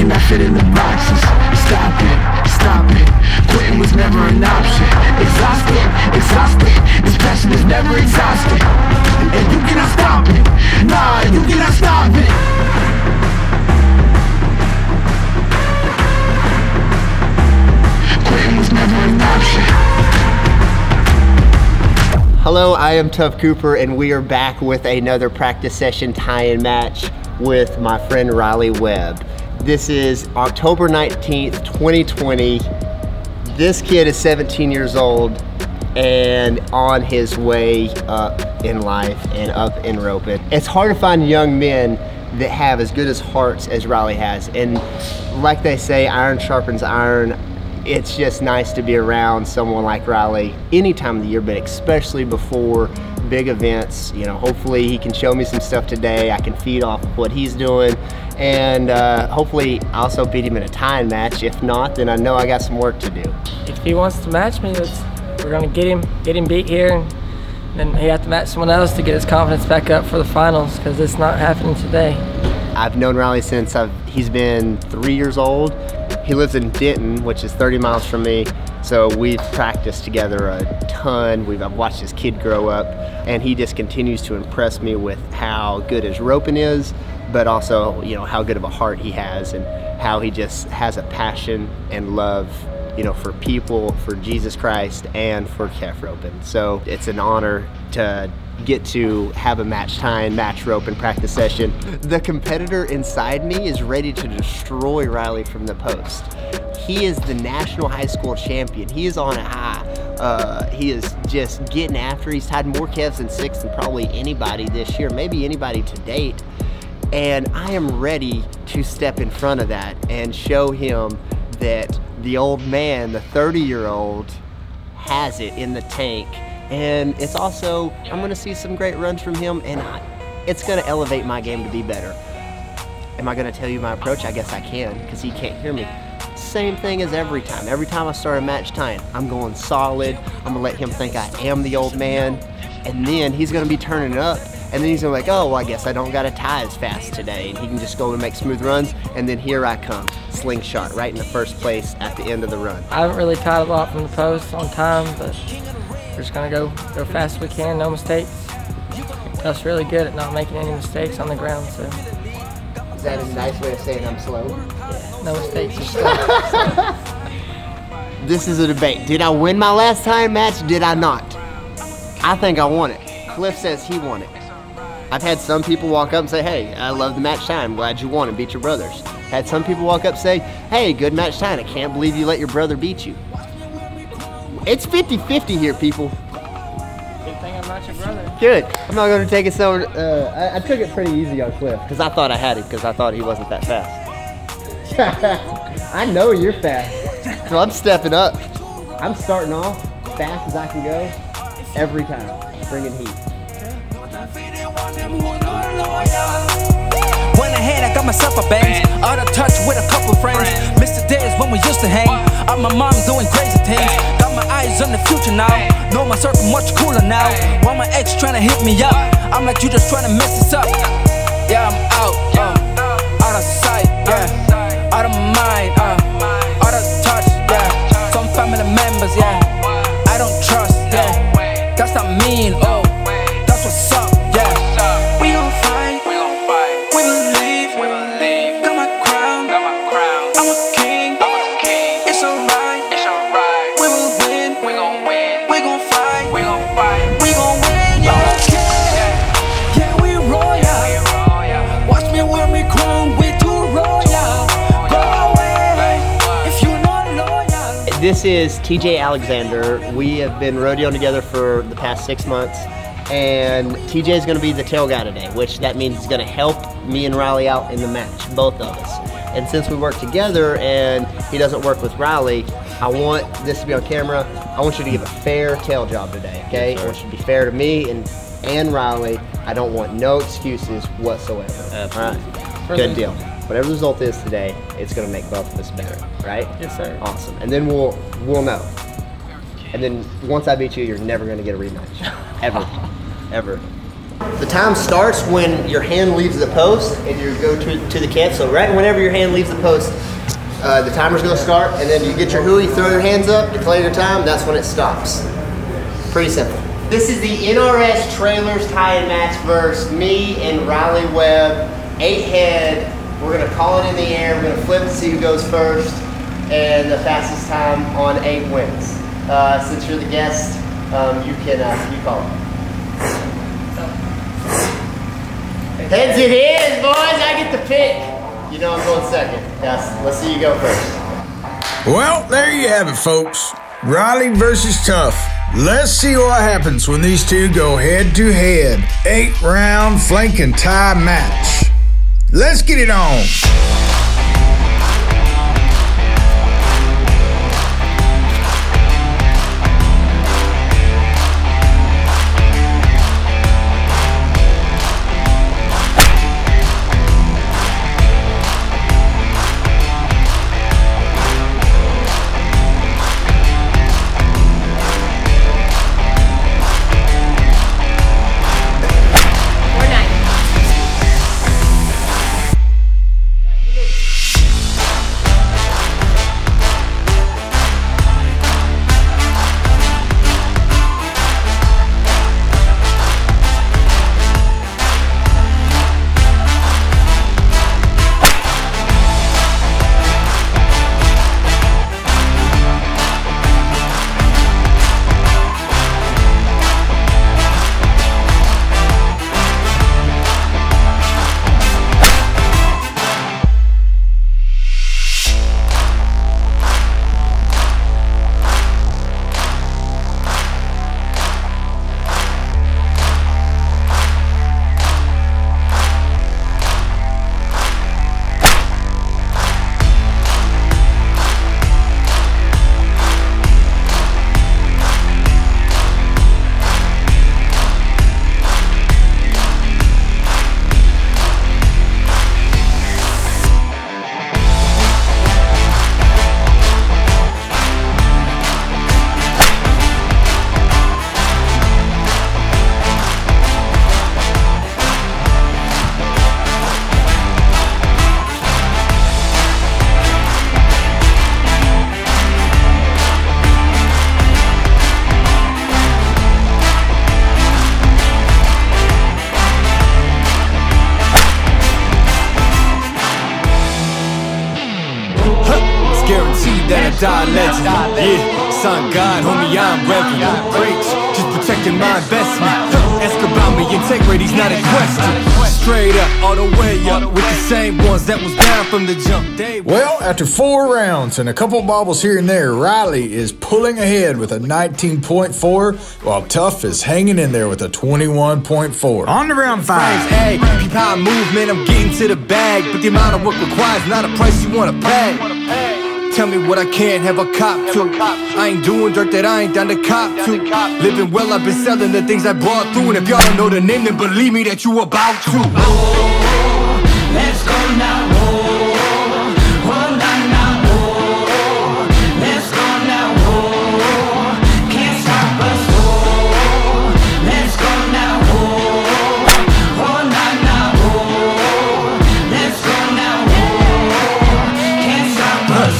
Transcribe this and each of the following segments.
can I fit in the boxes? Stop it, quitting was never an option. Exhausted, this passion is never exhausted. And you cannot stop it, nah, you cannot stop it. Quitting was never an option. Hello, I am Tough Cooper, and we are back with another practice session tie-in match with my friend Riley Webb. This is October 19th, 2020. This kid is 17 years old and on his way up in life and up in roping. It's hard to find young men that have as good as hearts as Riley has. And like they say, iron sharpens iron. It's just nice to be around someone like Riley any time of the year, but especially before big events. You know, hopefully he can show me some stuff today. I can feed off of what he's doing, and hopefully I also beat him in a tie-in match. If not, then I know I got some work to do. If he wants to match me, we're gonna get him beat here, and then he have to match someone else to get his confidence back up for the finals, because it's not happening today. I've known Riley since he's been 3 years old. He lives in Denton, which is 30 miles from me, so we've practiced together a ton. I've watched this kid grow up, and he just continues to impress me with how good his roping is, but also, you know, how good of a heart he has, and how he just has a passion and love, you know, for people, for Jesus Christ, and for calf roping. So it's an honor to get to have a match rope and practice session. The competitor inside me is ready to destroy Riley from the post. He is the national high school champion. He is on a high. He is just getting after. He's tied more calves in 6 than probably anybody this year, maybe anybody to date. And I am ready to step in front of that and show him that the old man, the 30-year-old, has it in the tank. And it's also, I'm gonna see some great runs from him, and it's gonna elevate my game to be better. Am I gonna tell you my approach? I guess I can, because he can't hear me. Same thing as every time. Every time I start a match tying, I'm going solid. I'm gonna let him think I am the old man, and then he's gonna be turning it up, and then he's gonna be like, oh, well, I guess I don't gotta tie as fast today, and he can just go and make smooth runs, and then here I come, slingshot, right in the first place at the end of the run. I haven't really tied a lot from the post on time, but we're just gonna go fast as we can, no mistakes. That's really good at not making any mistakes on the ground, so. Is that a nice way of saying I'm slow? Yeah, no mistakes are slow. This is a debate. Did I win my last time match? Did I not? I think I won it. Cliff says he won it. I've had some people walk up and say, hey, I love the match time. I'm glad you won and beat your brothers. Had some people walk up and say, hey, good match time. I can't believe you let your brother beat you. It's 50-50 here, people. Good thing I'm not your brother. Good. I'm not going to take it so... I took it pretty easy on Cliff, because I thought I had it, because I thought he wasn't that fast. I know you're fast. So I'm stepping up. I'm starting off fast as I can go every time, bringing heat. Went ahead, I got myself a Benz, out of touch with a couple friends. Missed the days when we used to hang. Out my mom doing crazy things. Got my eyes on the future now. Know my circle much cooler now. While my ex trying to hit me up, I'm like, you just trying to mess this up. Yeah, I'm out of sight, yeah, out of mind, out of touch, yeah. Some family members, yeah, I don't trust, yeah. That's not mean, oh, that's what's up, yeah. We gon' fight, we gon' leave, got my crown, I'm a king, it's alright, we will win, we gon' fight, we gon' win, yeah, yeah, we royal, watch me wear me crown, we too royal, go away, if you're not loyal. This is TJ Alexander. We have been rodeoing together for the past 6 months. And TJ is going to be the tail guy today, which that means he's going to help me and Riley out in the match, both of us. And since we work together and he doesn't work with Riley, I want this to be on camera. I want you to give a fair tail job today, okay? I want you to be fair to me and Riley. I don't want no excuses whatsoever. All right? Good deal. Whatever the result is today, it's going to make both of us better, right? Yes, sir. Awesome. And then we'll know. And then once I beat you, you're never going to get a rematch, ever. Ever. The time starts when your hand leaves the post and you go to the catch. So right whenever your hand leaves the post, the timer's gonna start, and then you get your hui, throw your hands up, declare your time, that's when it stops. Pretty simple. This is the NRS Trailers tie-in match versus me and Riley Webb, 8-head. We're gonna call it in the air, we're gonna flip to see who goes first, and the fastest time on 8 wins. Since you're the guest, you call it. Heads it is, boys, I get the pick. You know I'm going second. Yes, let's see you go first. Well, there you have it, folks. Riley versus Tough. Let's see what happens when these two go head to head. 8-round flank and tie match. Let's get it on. Die legend, yeah, son God, homie, I'm reverend. Preach, just protecting my investment. Ask about me, integrity's not a question. Straight up, all the way up, with the same ones that was down from the jump. Well, after 4 rounds and a couple bobbles here and there, Riley is pulling ahead with a 19.4, while Tough is hanging in there with a 21.4. On to round 5. Hey, keep how I move, man, I'm getting to the bag. But the amount of work requires not a price you wanna pay. Tell me what I can't have a cop to. I ain't doing dirt that I ain't down to cop to. Living well, I've been selling the things I brought through. And if y'all don't know the name, then believe me that you about to. Oh, let's go now. Oh, oh, nah, nah, oh, let's go now. Oh, can't stop us. Oh, let's go now. Oh, oh, nah, nah, oh, let's go now. Oh, can't stop us.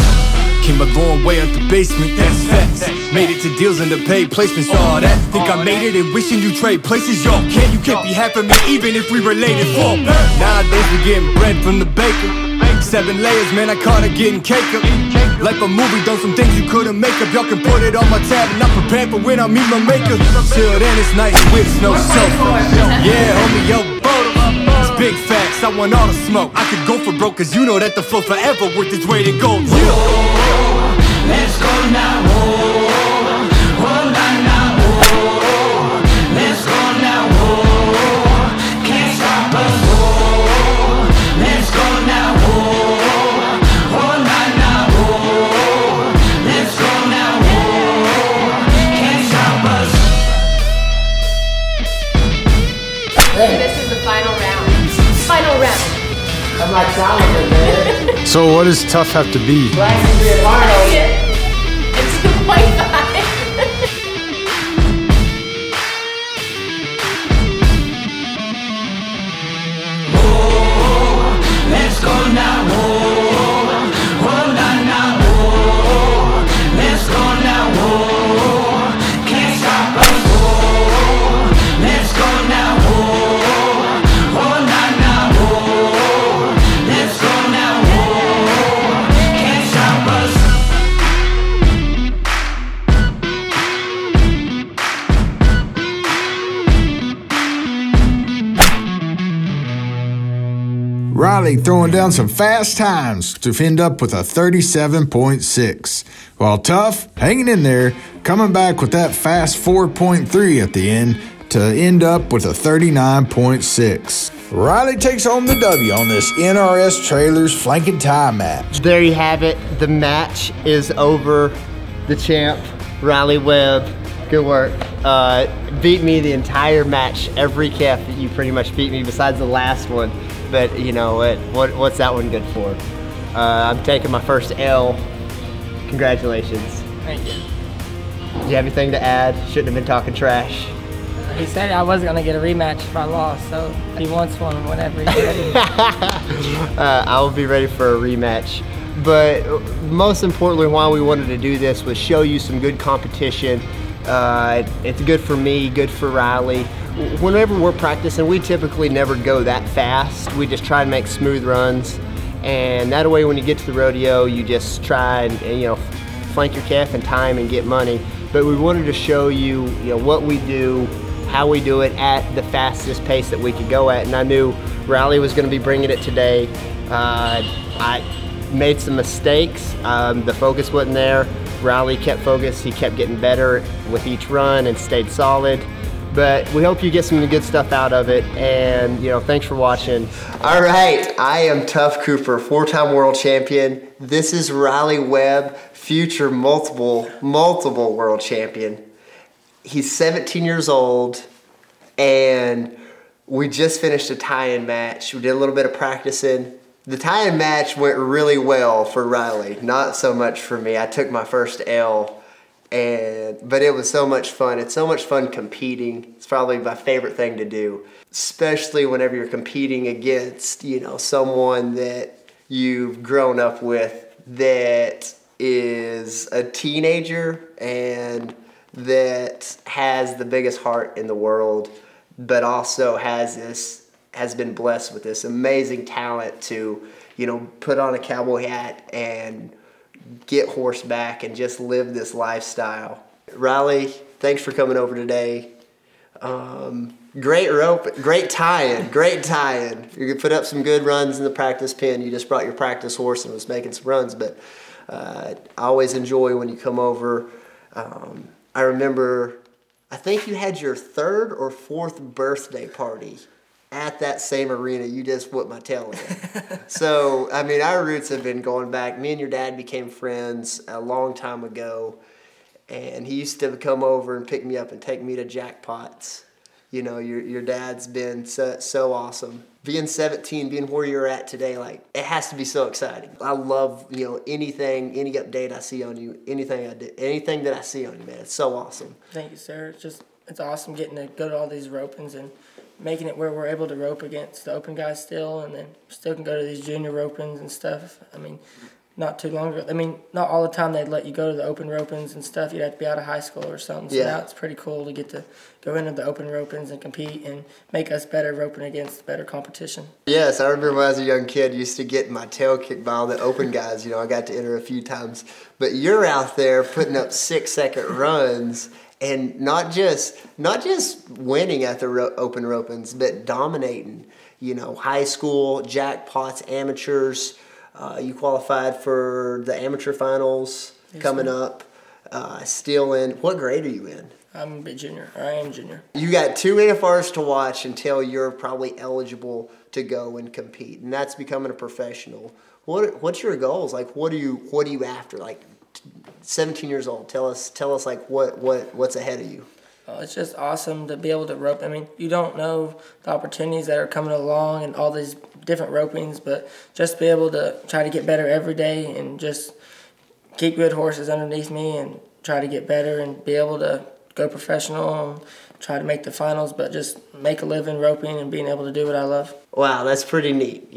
Came a long way out the basement, that's facts. Made it to deals and the paid placements, all that. Think I made it and wishing you trade places. Yo, you can't be half of me even if we related. For nowadays we getting bread from the baker. 7 layers, man, I caught it getting cake up. Like a movie, done some things you couldn't make up. Y'all can put it on my tab and I'm prepared for when I meet my maker. Till then it's nice with no sofa. Yeah, homie, yo, it's big facts, I want all the smoke. I could go for broke, cause you know that the flow forever worth its weight in gold. Yeah. Let's go now. Oh, oh, nah, nah, oh, let's go now. Oh, can't stop us. Oh, let's go now. Oh, oh, nah, nah, oh, let's go now. Oh, can't stop us. This is the final round. Final round. I'm like Solomon, man. So what does Tough have to be? Black and being hard. It's 2.5. Riley throwing down some fast times to end up with a 37.6, while Tough hanging in there, coming back with that fast 4.3 at the end to end up with a 39.6. Riley takes home the W on this NRS Trailers flank and tie match. There you have it. The match is over. The champ, Riley Webb. Good work. Beat me the entire match. Every calf you pretty much beat me besides the last one. But you know what's that one good for? I'm taking my first L. Congratulations. Thank you. Do you have anything to add? Shouldn't have been talking trash. He said I wasn't gonna get a rematch if I lost, so he wants one whenever he's ready. I will be ready for a rematch. But most importantly, why we wanted to do this was show you some good competition. It's good for me, good for Riley. Whenever we're practicing, we typically never go that fast. We just try to make smooth runs. And that way when you get to the rodeo, you just try and flank your calf and time and get money. But we wanted to show you, what we do, how we do it at the fastest pace that we could go at. And I knew Riley was gonna be bringing it today. I made some mistakes. The focus wasn't there. Riley kept focused. He kept getting better with each run and stayed solid. But we hope you get some good stuff out of it. And, thanks for watching. All right, I am Tough Cooper, 4-time world champion. This is Riley Webb, future multiple world champion. He's 17 years old, and we just finished a tie-in match. We did a little bit of practicing. The tie-in match went really well for Riley, not so much for me. I took my first L, but it was so much fun. It's so much fun competing. It's probably my favorite thing to do, especially whenever you're competing against, someone that you've grown up with that is a teenager and that has the biggest heart in the world, but also has been blessed with this amazing talent to, put on a cowboy hat and get horseback and just live this lifestyle. Riley, thanks for coming over today. Great rope, great tie-in, great tie-in. You could put up some good runs in the practice pen. You just brought your practice horse and was making some runs, but I always enjoy when you come over. I remember, I think you had your 3rd or 4th birthday party at that same arena. You just whooped my tail in. So, our roots have been going back. Me and your dad became friends a long time ago, and he used to come over and pick me up and take me to jackpots. Your dad's been so awesome. Being 17, being where you're at today, it has to be so exciting. I love, anything, any update I see on you, anything that I see on you, man. It's so awesome. Thank you, sir. It's awesome getting to go to all these ropings and making it where we're able to rope against the open guys still, and then still can go to these junior ropings and stuff. Not too long ago. Not all the time they'd let you go to the open ropings and stuff. You'd have to be out of high school or something. So now it's pretty cool to get to go into the open ropings and compete and make us better roping against better competition. Yes, I remember when I was a young kid, used to get my tail kicked by all the open guys. I got to enter a few times. But you're out there putting up 6-second runs and not just winning at the open ropings, but dominating. High school, jackpots, amateurs. You qualified for the amateur finals coming up. Still in, what grade are you in? I'm a junior, or I am junior. You got 2 NFRs to watch until you're probably eligible to go and compete, and that's becoming a professional. What's your goals? What are you after? 17 years old. Tell us what's ahead of you. It's just awesome to be able to rope. You don't know the opportunities that are coming along and all these different ropings, but just be able to try to get better every day and just keep good horses underneath me and try to get better and be able to go professional and try to make the finals, but just make a living roping and being able to do what I love. Wow, that's pretty neat.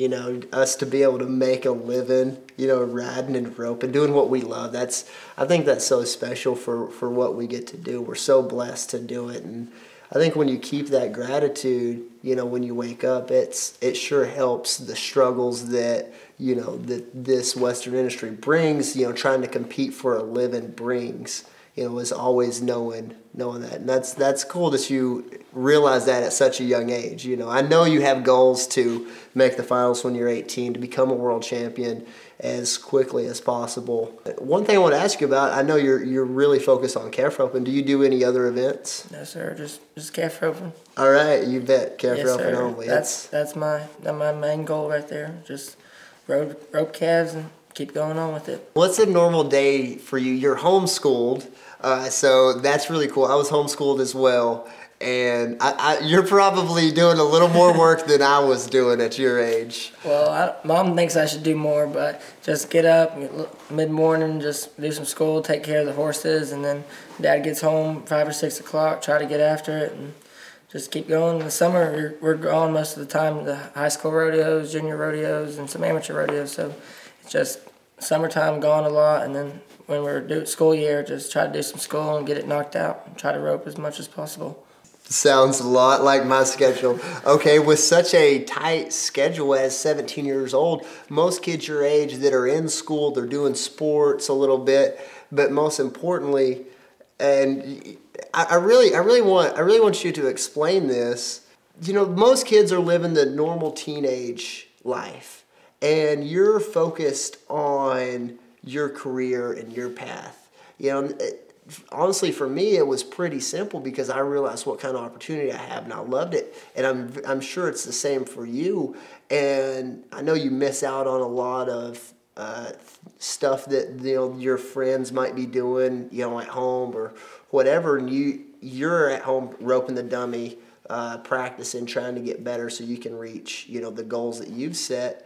Us to be able to make a living, riding and roping, doing what we love. I think that's so special for what we get to do. We're so blessed to do it, and I think when you keep that gratitude, when you wake up, it sure helps the struggles that that this Western industry brings. Trying to compete for a living brings. is always knowing that. And that's cool that you realize that at such a young age. I know you have goals to make the finals when you're 18, to become a world champion as quickly as possible. One thing I want to ask you about, I know you're really focused on calf roping. Do you do any other events? No, sir. Just calf roping. All right, you bet. Calf Yes, roping sir. only. That's my main goal right there. Just rope calves and keep going on with it. What's a normal day for you? You're homeschooled, so that's really cool. I was homeschooled as well, and you're probably doing a little more work than I was doing at your age. Well, Mom thinks I should do more, but just get up mid-morning, just do some school, take care of the horses, and then Dad gets home 5 or 6 o'clock, try to get after it, and just keep going. In the summer, we're gone most of the time to the high school rodeos, junior rodeos, and some amateur rodeos, so it's just summertime gone a lot, and then when we're doing school year, just try to do some school and get it knocked out and try to rope as much as possible. Sounds a lot like my schedule. Okay, with such a tight schedule as 17 years old, most kids your age that are in school, they're doing sports a little bit, but most importantly, and I really want you to explain this. Most kids are living the normal teenage life, and you're focused on your career and your path. Honestly, for me, it was pretty simple because I realized what kind of opportunity I have, and I loved it. And I'm sure it's the same for you. And I know you miss out on a lot of stuff that your friends might be doing, at home or whatever. And you're at home roping the dummy, practicing, trying to get better so you can reach the goals that you've set.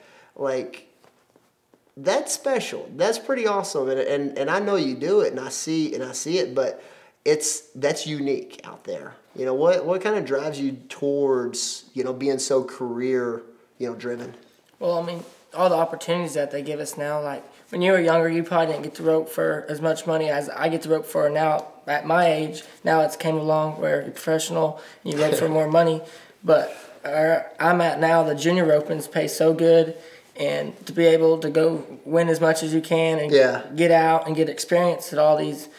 That's special. That's pretty awesome, and I know you do it, and I see it, but that's unique out there. What kind of drives you towards being so career driven? Well, I mean, all the opportunities that they give us now, like when you were younger, you probably didn't get to rope for as much money as I get to rope for now. At my age, now it's came along where you're professional and you rope for more money. But I'm at now, the junior ropings pay so good. And to be able to go win as much as you can and get out and get experience at all these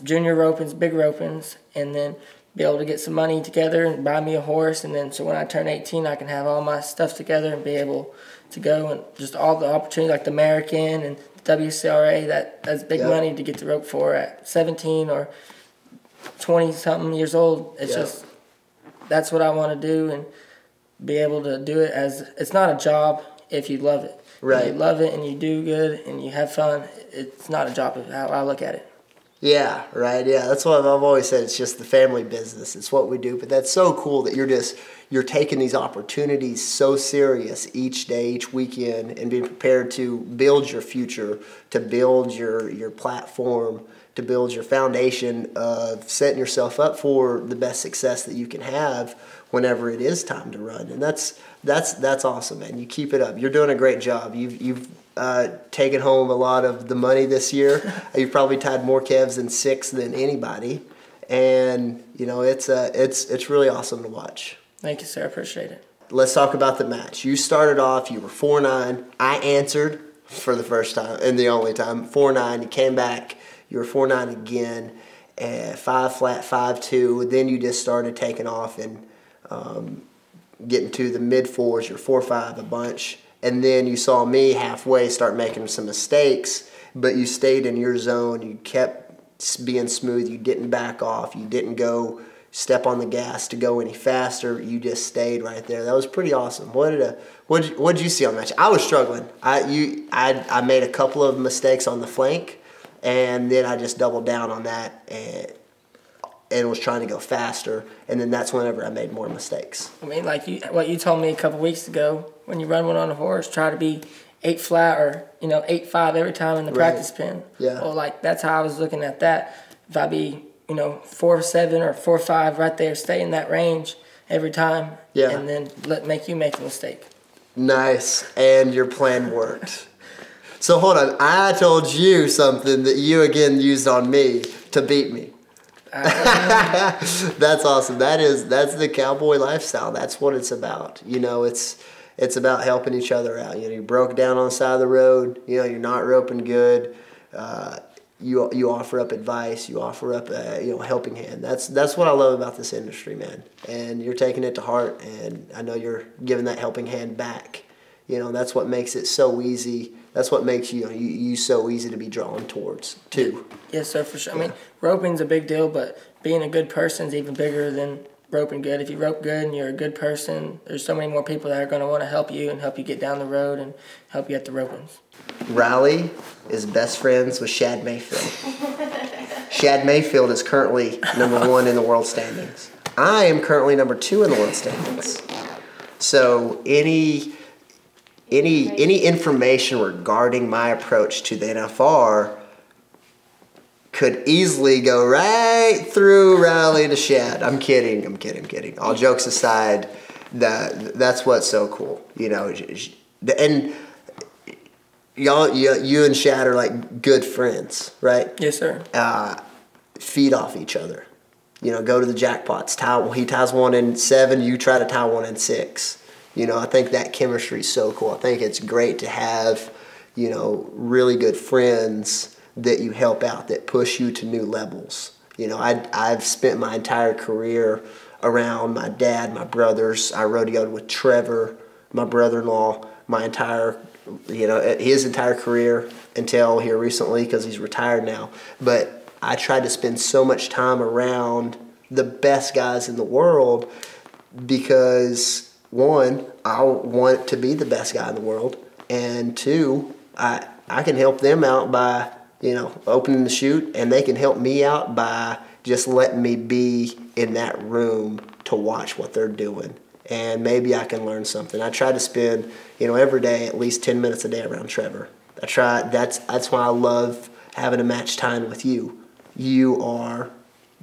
junior ropings, big ropings, and then be able to get some money together and buy me a horse. And then so when I turn 18, I can have all my stuff together and be able to go and just all the opportunities like the American and the WCRA, that's big money to get to rope for at 17 or 20-something years old. It's just, that's what I want to do and be able to do it as, it's not a job. If you love it. Right. If you love it and you do good and you have fun, it's not a job, how I look at it. Yeah, right. Yeah, that's what I've always said. It's just the family business. It's what we do. But that's so cool that you're taking these opportunities so serious each day, each weekend, and being prepared to build your future, to build your platform, to build your foundation of setting yourself up for the best success that you can have whenever it is time to run. And that's awesome, man. You keep it up. You're doing a great job. You've taken home a lot of the money this year. You've probably tied more calves in 6 than anybody, and it's really awesome to watch. Thank you, sir. I appreciate it. Let's talk about the match. You started off. You were 4'9". I answered for the first time and the only time. 4'9". You came back. You were 4'9" again. 5 flat, 5'2". Then you just started taking off and getting to the mid-4s, you're 4-5 a bunch, and then you saw me halfway start making some mistakes, but you stayed in your zone, you kept being smooth, you didn't back off, you didn't go step on the gas to go any faster, you just stayed right there. That was pretty awesome. What did you see on the match? I was struggling. I made a couple of mistakes on the flank, and then I just doubled down on that and was trying to go faster, and then that's whenever I made more mistakes. I mean, like what you told me a couple weeks ago, when you run one on a horse, try to be 8 flat or 8-5 every time in the practice pen. Yeah. Well, like that's how I was looking at that. If I be 4-7 or 4-5 right there, stay in that range every time. Yeah. And then make you make a mistake. Nice, and your plan worked. So hold on, I told you something that you again used on me to beat me. That's awesome. That's the cowboy lifestyle. That's what it's about. It's about helping each other out. You broke down on the side of the road. You're not roping good. you offer up advice, you offer up a helping hand. That's what I love about this industry, man. And you're taking it to heart, and I know you're giving that helping hand back. That's what makes it so easy. That's what makes you so easy to be drawn towards too. Yes, sir, for sure. I mean, roping's a big deal, but being a good person's even bigger than roping good. If you rope good and you're a good person, there's so many more people that are going to want to help you and help you get down the road and help you at the ropings. Riley is best friends with Shad Mayfield. Shad Mayfield is currently #1 in the world standings. I am currently #2 in the world standings. So any information regarding my approach to the NFR could easily go right through Riley to Shad. I'm kidding. All jokes aside, that's what's so cool. And you and Shad are like good friends, right? Yes, sir. Feed off each other. Go to the jackpots. He ties one in 7, you try to tie one in 6. I think that chemistry is so cool. I think it's great to have, really good friends that you help out, that push you to new levels. I've spent my entire career around my dad, my brothers. I rodeoed with Trevor, my brother-in-law, his entire career until here recently because he's retired now. But I tried to spend so much time around the best guys in the world because, 1, I want to be the best guy in the world, and 2, I can help them out by opening the chute, and they can help me out by just letting me be in that room to watch what they're doing. And maybe I can learn something. I try to spend, every day at least 10 minutes a day around Trevor. That's why I love having a match time with you. You are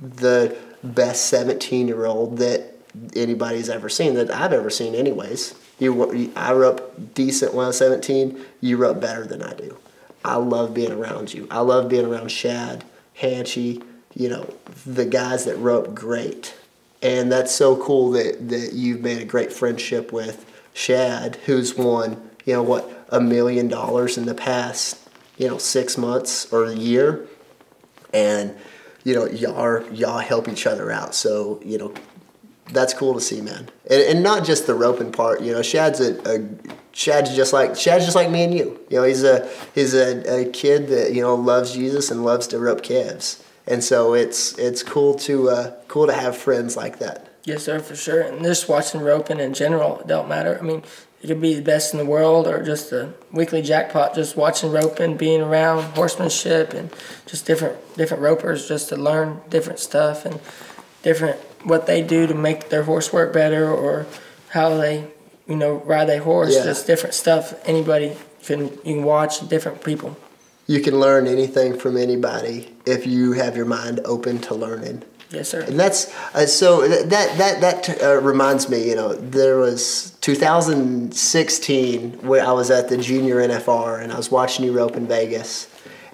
the best 17-year-old that anybody's ever seen, that I've ever seen anyways. I rope decent when I was 17. You rope better than I do. I love being around you. I love being around Shad, Hanchy, the guys that rope great. And that's so cool that you've made a great friendship with Shad, who's won, $1 million in the past, 6 months or a year. And, y'all help each other out. So, that's cool to see, man. And not just the roping part. Shad's just like me and you. He's a kid that loves Jesus and loves to rope calves. And so it's cool to have friends like that. Yes, sir, for sure. And just watching roping in general, it don't matter. I mean, you could be the best in the world or just a weekly jackpot. Just watching roping, being around horsemanship and just different ropers, just to learn different stuff and different what they do to make their horse work better or how they ride their horse. Yeah. Just different stuff. Anybody you can watch different people. You can learn anything from anybody if you have your mind open to learning. Yes, sir. And that's so that reminds me. There was 2016 where I was at the junior NFR and I was watching you rope in Vegas,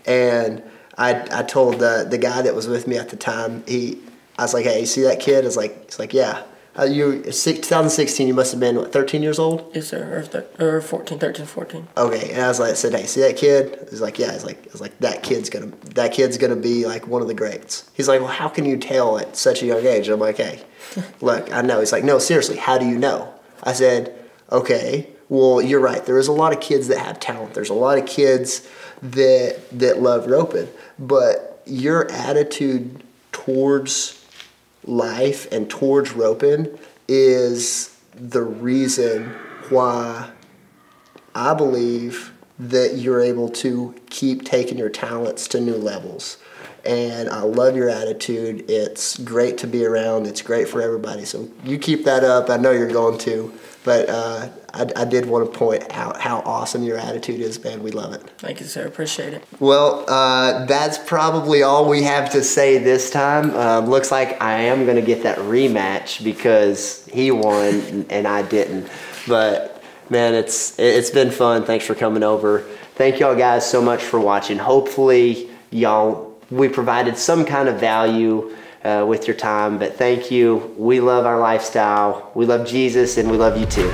and I told the guy that was with me at the time. I was like, hey, you see that kid? He's like, yeah. 2016, you must have been, 13 years old? Yes, sir, or 14, 13, 14. Okay, and I said, hey, see that kid? He's like, yeah. I was like, that kid's gonna be like one of the greats. He's like, well, how can you tell at such a young age? I'm like, hey, look, I know. He's like, no, seriously, how do you know? I said, okay, well, you're right. There is a lot of kids that have talent. There's a lot of kids that love roping, but your attitude towards life and towards roping is the reason why I believe that you're able to keep taking your talents to new levels. And I love your attitude. It's great to be around. It's great for everybody. So you keep that up. I know you're going to. But I did want to point out how awesome your attitude is, man. We love it. Thank you, sir. Appreciate it. Well, that's probably all we have to say this time. Looks like I am going to get that rematch because he won and I didn't. But, man, it's been fun. Thanks for coming over. Thank y'all guys so much for watching. Hopefully, we provided some kind of value with your time, but thank you. We love our lifestyle. We love Jesus, and we love you too.